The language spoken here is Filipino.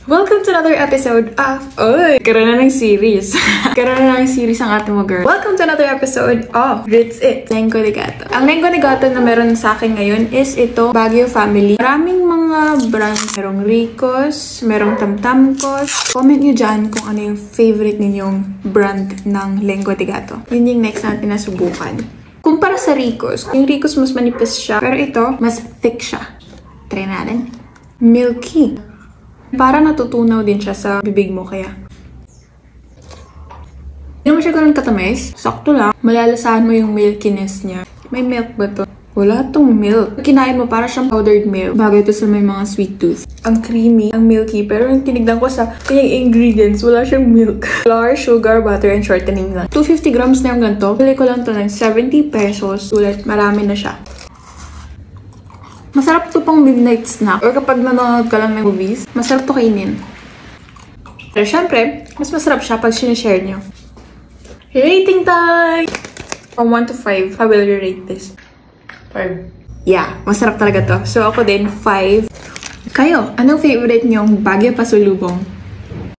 Welcome to another episode of... Karoon na ng series. Karoon na ng series ang ate mo, girl. Welcome to another episode of Ritz It, Lengko de Gato. Ang Lengko de Gato na meron sa akin ngayon is ito, Baguio Family. Maraming mga brands. Merong Ricos, merong Tamtamcos. Comment nyo dyan kung ano yung favorite ninyong brand ng Lengko de Gato. Yun yung next natin na subukan. Kumpara sa Ricos, yung Ricos mas manipis siya, pero ito, mas thick siya. Try natin. Milky. Para natutunaw din siya sa bibig mo, kaya. Hindi naman siya ganun katamis. Sakto lang. Malalasahan mo yung milkiness niya. May milk ba to? Wala tong milk. Kinain mo para siyang powdered milk. Bagay to sa may mga sweet tooth. Ang creamy, ang milky. Pero yung tinignan ko sa kanyang ingredients, wala siyang milk. Flour, sugar, butter, and shortening lang. 250 grams na yung ganito. Pili ko lang to ng 70 pesos. Ulit, marami na siya. Masarap to pang midnight snack or kapag nanonood ka lang ng movies, masarap to kainin. Pero syempre, mas masarap siya pag sinishare nyo. Rating time! From 1 to 5, how will you rate this? 5. Yeah, masarap talaga to. So ako din, 5. Kayo, anong favorite nyong Baguio Pasalubong?